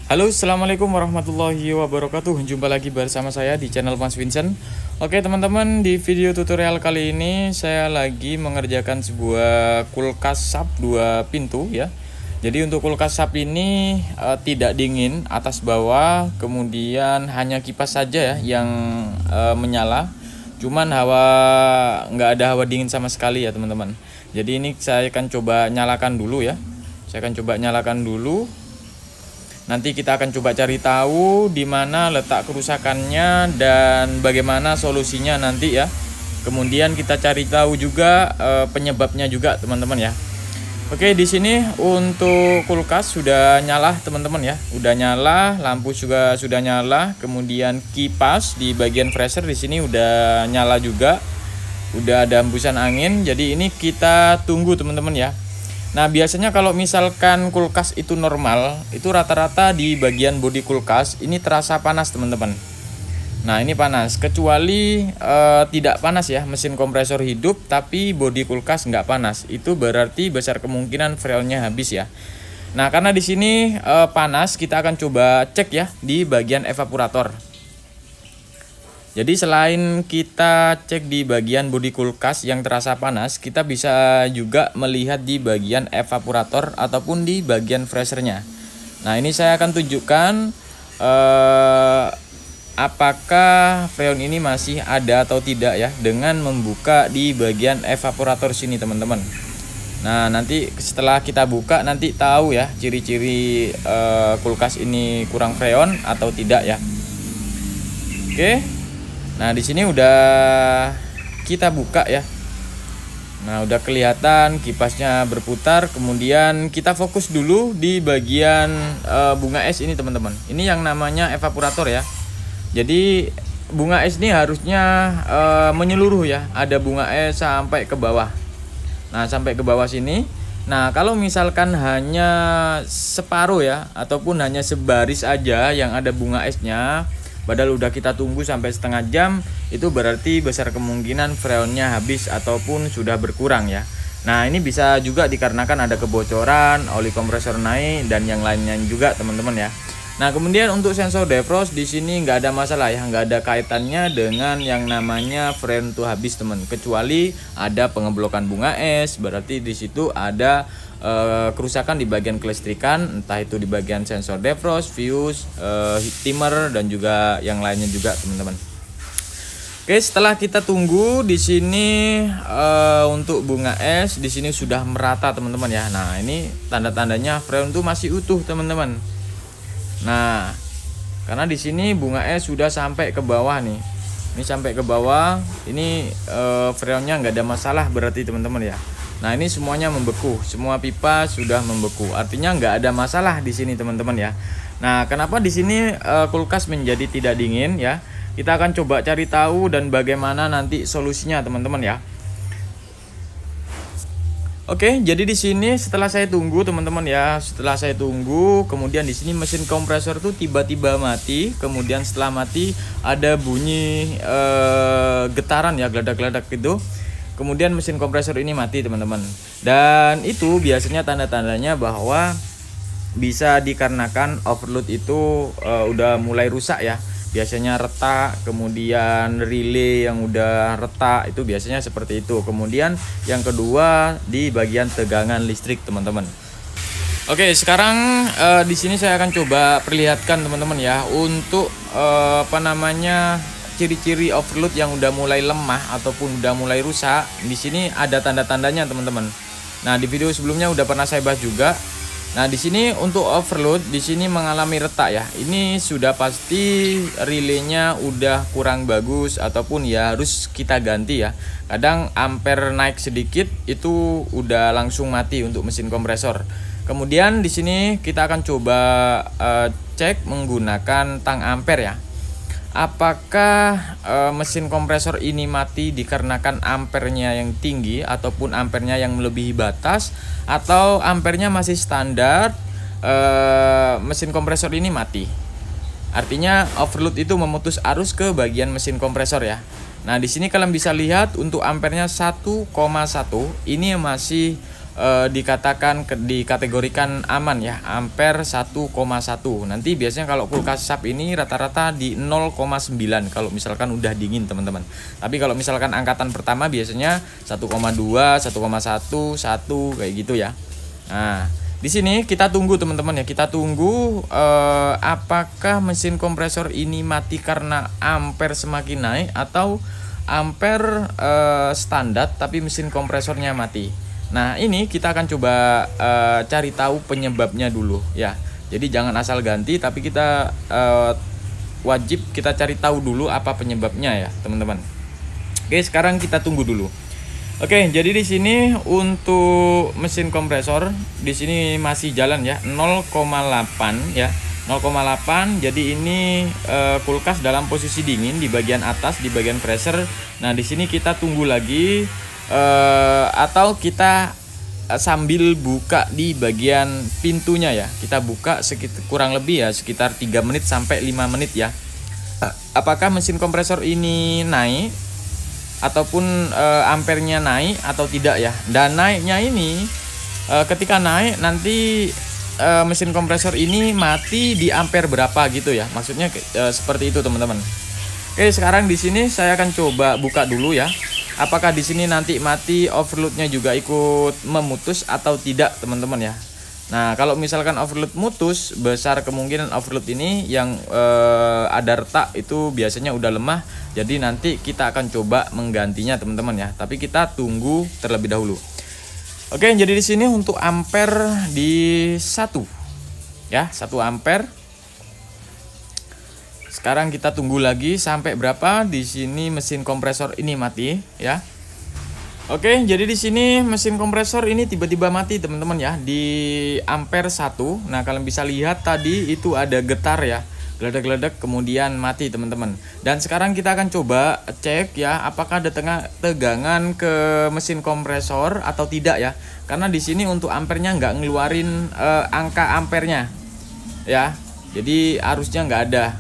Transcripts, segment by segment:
Halo, assalamualaikum warahmatullahi wabarakatuh. Jumpa lagi bersama saya di channel Mas Vincent. Oke teman-teman, di video tutorial kali ini saya lagi mengerjakan sebuah kulkas sub 2 pintu ya. Jadi untuk kulkas sub ini tidak dingin atas bawah, kemudian hanya kipas saja ya yang menyala. Cuman nggak ada hawa dingin sama sekali ya teman-teman. Jadi ini saya akan coba nyalakan dulu ya. Saya akan coba nyalakan dulu. Nanti kita akan coba cari tahu di mana letak kerusakannya dan bagaimana solusinya nanti ya. Kemudian kita cari tahu juga penyebabnya juga teman-teman ya. Oke, di sini untuk kulkas sudah nyala teman-teman ya. Udah nyala, lampu juga sudah nyala, kemudian kipas di bagian freezer di sini udah nyala juga. Udah ada hembusan angin. Jadi ini kita tunggu teman-teman ya. Nah biasanya kalau misalkan kulkas itu normal, itu rata-rata di bagian bodi kulkas ini terasa panas teman-teman. Nah ini panas, kecuali tidak panas ya, mesin kompresor hidup tapi bodi kulkas nggak panas, itu berarti besar kemungkinan freonnya habis ya. Nah karena di sini panas, kita akan coba cek ya di bagian evaporator. Jadi selain kita cek di bagian bodi kulkas yang terasa panas, kita bisa juga melihat di bagian evaporator ataupun di bagian freezernya. Nah ini saya akan tunjukkan apakah freon ini masih ada atau tidak ya, dengan membuka di bagian evaporator sini teman-teman. Nah nanti setelah kita buka nanti tahu ya ciri-ciri kulkas ini kurang freon atau tidak ya. Oke. Nah, di sini udah kita buka ya. Nah, udah kelihatan kipasnya berputar. Kemudian kita fokus dulu di bagian bunga es ini, teman-teman. Ini yang namanya evaporator ya. Jadi bunga es ini harusnya menyeluruh ya. Ada bunga es sampai ke bawah. Nah, sampai ke bawah sini. Nah, kalau misalkan hanya separuh ya, ataupun hanya sebaris aja yang ada bunga esnya, padahal udah kita tunggu sampai setengah jam, itu berarti besar kemungkinan freonnya habis ataupun sudah berkurang ya. Nah ini bisa juga dikarenakan ada kebocoran, oli kompresor naik dan yang lainnya juga teman-teman ya. Nah kemudian untuk sensor defrost di sini nggak ada masalah ya, nggak ada kaitannya dengan yang namanya freon itu habis teman. Kecuali ada pengeblokan bunga es, berarti di situ ada kerusakan di bagian kelistrikan, entah itu di bagian sensor defrost, fuse, timer dan juga yang lainnya juga teman-teman. Oke, setelah kita tunggu di sini untuk bunga es di sini sudah merata teman-teman ya. Nah ini tanda-tandanya freon itu masih utuh teman-teman. Nah karena di sini bunga es sudah sampai ke bawah nih. Ini sampai ke bawah, ini freonnya nggak ada masalah berarti teman-teman ya. Nah ini semuanya membeku, semua pipa sudah membeku, artinya nggak ada masalah di sini teman-teman ya. Nah kenapa di sini kulkas menjadi tidak dingin ya? Kita akan coba cari tahu dan bagaimana nanti solusinya teman-teman ya. Oke, jadi di sini setelah saya tunggu teman-teman ya, setelah saya tunggu, kemudian di sini mesin kompresor tuh tiba-tiba mati, kemudian setelah mati ada bunyi getaran ya, geladak-geladak gitu. Kemudian mesin kompresor ini mati teman-teman. Dan itu biasanya tanda-tandanya bahwa bisa dikarenakan overload itu udah mulai rusak ya. Biasanya retak, kemudian relay yang udah retak, itu biasanya seperti itu. Kemudian yang kedua di bagian tegangan listrik teman-teman. Oke, sekarang di sini saya akan coba perlihatkan teman-teman ya untuk ciri-ciri overload yang udah mulai lemah ataupun udah mulai rusak. Di sini ada tanda-tandanya teman-teman. Nah di video sebelumnya udah pernah saya bahas juga. Nah di sini untuk overload di sini mengalami retak ya. Ini sudah pasti relaynya udah kurang bagus ataupun ya harus kita ganti ya. Kadang ampere naik sedikit itu udah langsung mati untuk mesin kompresor. Kemudian di sini kita akan coba cek menggunakan tang ampere ya. Apakah mesin kompresor ini mati dikarenakan ampernya yang tinggi ataupun ampernya yang melebihi batas, atau ampernya masih standar, mesin kompresor ini mati. Artinya overload itu memutus arus ke bagian mesin kompresor ya. Nah di sini kalian bisa lihat untuk ampernya 1,1 ini masih dikategorikan aman ya, ampere 1,1. Nanti biasanya kalau kulkas SAP ini rata-rata di 0,9 kalau misalkan udah dingin teman-teman. Tapi kalau misalkan angkatan pertama biasanya 1,2, 1,1, 1 kayak gitu ya. Nah, di sini kita tunggu teman-teman ya, kita tunggu apakah mesin kompresor ini mati karena ampere semakin naik atau ampere standar tapi mesin kompresornya mati. Nah, ini kita akan coba cari tahu penyebabnya dulu ya. Jadi jangan asal ganti, tapi kita wajib kita cari tahu dulu apa penyebabnya ya, teman-teman. Oke, sekarang kita tunggu dulu. Oke, jadi di sini untuk mesin kompresor di sini masih jalan ya, 0,8 ya. 0,8. Jadi ini kulkas dalam posisi dingin di bagian atas, di bagian pressure. Nah, di sini kita tunggu lagi atau kita sambil buka di bagian pintunya ya. Kita buka sekitar kurang lebih ya sekitar 3 menit sampai 5 menit ya. Apakah mesin kompresor ini naik ataupun ampernya naik atau tidak ya. Dan naiknya ini ketika naik nanti mesin kompresor ini mati di ampere berapa gitu ya. Maksudnya seperti itu teman-teman. Oke, sekarang di sini saya akan coba buka dulu ya. Apakah di sini nanti mati overloadnya juga ikut memutus atau tidak teman-teman ya. Nah, kalau misalkan overload mutus, besar kemungkinan overload ini yang ada retak itu biasanya udah lemah. Jadi nanti kita akan coba menggantinya teman-teman ya. Tapi kita tunggu terlebih dahulu. Oke, jadi di sini untuk ampere di 1 ya, 1 ampere. Sekarang kita tunggu lagi sampai berapa. Di sini mesin kompresor ini mati ya. Oke, jadi di sini mesin kompresor ini tiba-tiba mati teman-teman ya di ampere 1. Nah, kalian bisa lihat tadi itu ada getar ya, geledak-geledak kemudian mati teman-teman. Dan sekarang kita akan coba cek ya apakah ada tegangan ke mesin kompresor atau tidak ya. Karena di sini untuk ampernya nggak ngeluarin angka ampernya ya. Jadi harusnya nggak ada.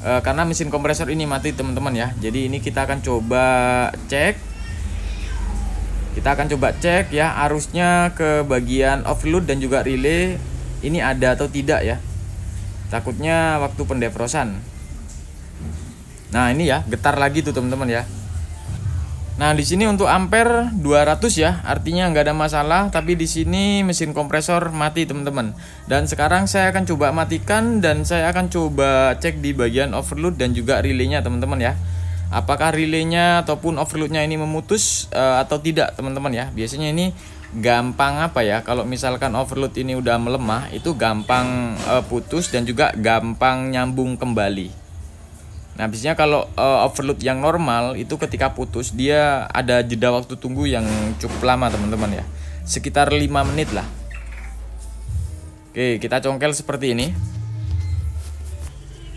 Karena mesin kompresor ini mati teman-teman ya. Jadi ini kita akan coba cek. Kita akan coba cek ya arusnya ke bagian overload dan juga relay ini ada atau tidak ya. Takutnya waktu pendefrosan. Nah, ini ya getar lagi tuh teman-teman ya. Nah, di sini untuk ampere 200 ya, artinya nggak ada masalah. Tapi di sini mesin kompresor mati teman-teman. Dan sekarang saya akan coba matikan dan saya akan coba cek di bagian overload dan juga relaynya teman-teman ya. Apakah relaynya ataupun overloadnya ini memutus atau tidak teman-teman ya. Biasanya ini gampang apa ya, kalau misalkan overload ini udah melemah itu gampang putus dan juga gampang nyambung kembali. Nah, biasanya kalau overload yang normal itu ketika putus dia ada jeda waktu tunggu yang cukup lama teman-teman ya, sekitar 5 menit lah. Oke, kita congkel seperti ini.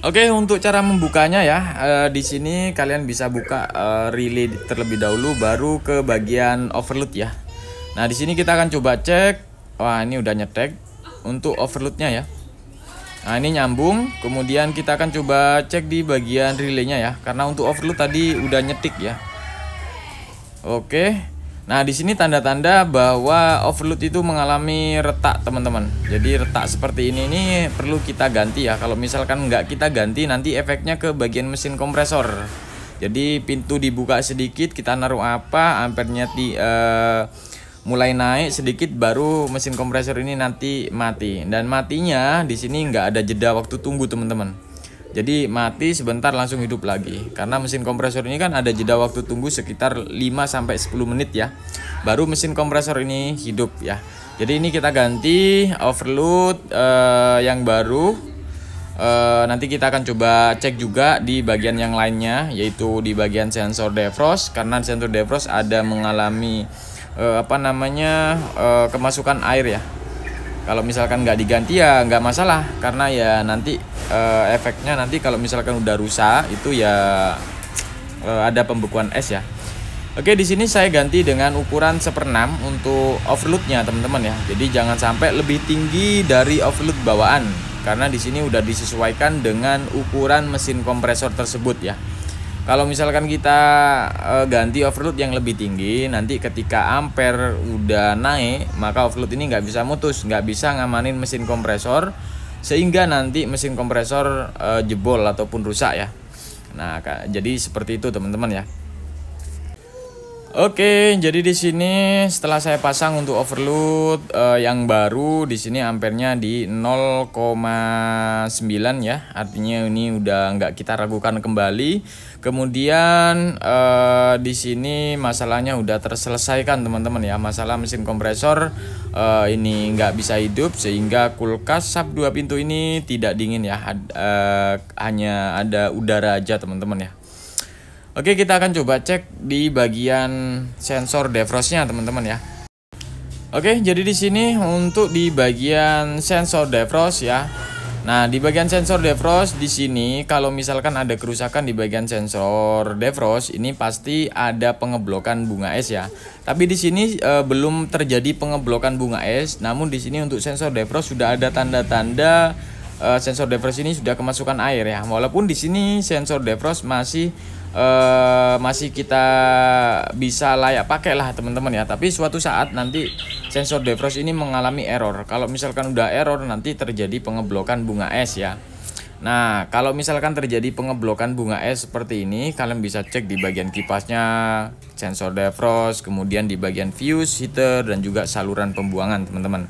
Oke, untuk cara membukanya ya, di sini kalian bisa buka relay terlebih dahulu baru ke bagian overload ya. Nah, di sini kita akan coba cek. Wah, ini udah nyetek untuk overloadnya ya. Nah, ini nyambung. Kemudian kita akan coba cek di bagian relaynya ya. Karena untuk overload tadi udah nyetik ya. Oke. Nah, di sini tanda-tanda bahwa overload itu mengalami retak teman-teman. Jadi retak seperti ini perlu kita ganti ya. Kalau misalkan nggak kita ganti nanti efeknya ke bagian mesin kompresor. Jadi pintu dibuka sedikit, kita naruh apa, ampernya mulai naik sedikit baru mesin kompresor ini nanti mati. Dan matinya di sini nggak ada jeda waktu tunggu teman-teman. Jadi mati sebentar langsung hidup lagi. Karena mesin kompresor ini kan ada jeda waktu tunggu sekitar 5-10 menit ya. Baru mesin kompresor ini hidup ya. Jadi ini kita ganti overload yang baru. Nanti kita akan coba cek juga di bagian yang lainnya, yaitu di bagian sensor defrost. Karena sensor defrost ada mengalami kemasukan air ya. Kalau misalkan nggak diganti ya nggak masalah, karena ya nanti efeknya nanti kalau misalkan udah rusak itu ya ada pembekuan es ya. Oke, di sini saya ganti dengan ukuran 1/6 untuk overloadnya teman-teman ya. Jadi jangan sampai lebih tinggi dari overload bawaan, karena di sini udah disesuaikan dengan ukuran mesin kompresor tersebut ya. Kalau misalkan kita ganti overload yang lebih tinggi, nanti ketika ampere udah naik, maka overload ini nggak bisa mutus, nggak bisa ngamanin mesin kompresor, sehingga nanti mesin kompresor jebol ataupun rusak ya. Nah, jadi seperti itu teman-teman ya. Oke, jadi di sini setelah saya pasang untuk overload yang baru, di sini ampernya di 0,9 ya. Artinya ini udah nggak kita ragukan kembali. Kemudian di sini masalahnya udah terselesaikan teman-teman ya. Masalah mesin kompresor ini nggak bisa hidup, sehingga kulkas sub 2 pintu ini tidak dingin ya. Hanya ada udara aja teman-teman ya. Oke, kita akan coba cek di bagian sensor defrostnya teman-teman ya. Oke, jadi di sini untuk di bagian sensor defrost ya. Nah, di bagian sensor defrost di sini kalau misalkan ada kerusakan di bagian sensor defrost, ini pasti ada pengeblokan bunga es ya. Tapi di sini belum terjadi pengeblokan bunga es, namun di sini untuk sensor defrost sudah ada tanda-tanda sensor defrost ini sudah kemasukan air ya. Walaupun di sini sensor defrost masih kita bisa layak pakai lah teman-teman ya. Tapi suatu saat nanti sensor defrost ini mengalami error. Kalau misalkan udah error, nanti terjadi pengeblokan bunga es ya. Nah, kalau misalkan terjadi pengeblokan bunga es seperti ini, kalian bisa cek di bagian kipasnya, sensor defrost, kemudian di bagian fuse, heater, dan juga saluran pembuangan teman-teman.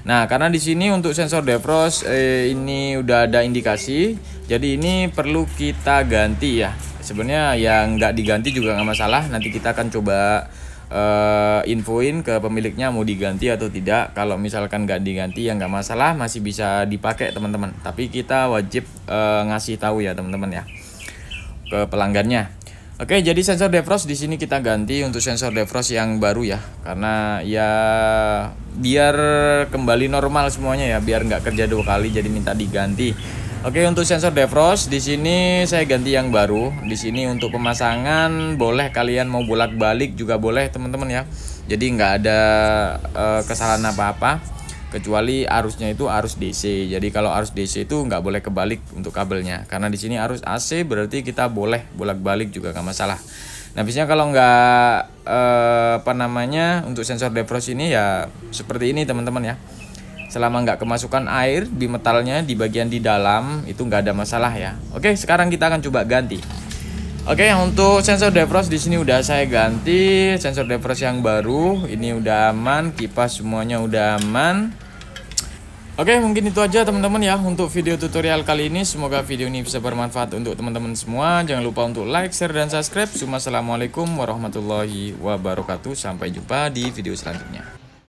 Nah, karena di sini untuk sensor defrost ini udah ada indikasi, jadi ini perlu kita ganti ya. Sebenarnya yang nggak diganti juga nggak masalah. Nanti kita akan coba infoin ke pemiliknya mau diganti atau tidak. Kalau misalkan nggak diganti ya nggak masalah, masih bisa dipakai teman-teman. Tapi kita wajib ngasih tahu ya teman-teman ya ke pelanggannya. Oke, jadi sensor defrost di sini kita ganti untuk sensor defrost yang baru ya, karena ya biar kembali normal semuanya ya, biar nggak kerja 2 kali, jadi minta diganti. Oke, untuk sensor defrost di sini saya ganti yang baru. Di sini untuk pemasangan boleh kalian mau bolak-balik juga boleh teman-teman ya. Jadi nggak ada kesalahan apa-apa. Kecuali arusnya itu arus DC. Jadi kalau arus DC itu nggak boleh kebalik untuk kabelnya. Karena di sini arus AC berarti kita boleh bolak-balik juga nggak masalah. Nah, biasanya kalau nggak untuk sensor defrost ini ya seperti ini teman-teman ya. Selama nggak kemasukan air di metalnya di bagian di dalam itu nggak ada masalah ya. Oke, sekarang kita akan coba ganti. Oke, untuk sensor defrost di sini udah saya ganti sensor defrost yang baru. Ini udah aman, kipas semuanya udah aman. Oke, mungkin itu aja teman-teman ya untuk video tutorial kali ini. Semoga video ini bisa bermanfaat untuk teman-teman semua. Jangan lupa untuk like, share, dan subscribe. Assalamualaikum warahmatullahi wabarakatuh. Sampai jumpa di video selanjutnya.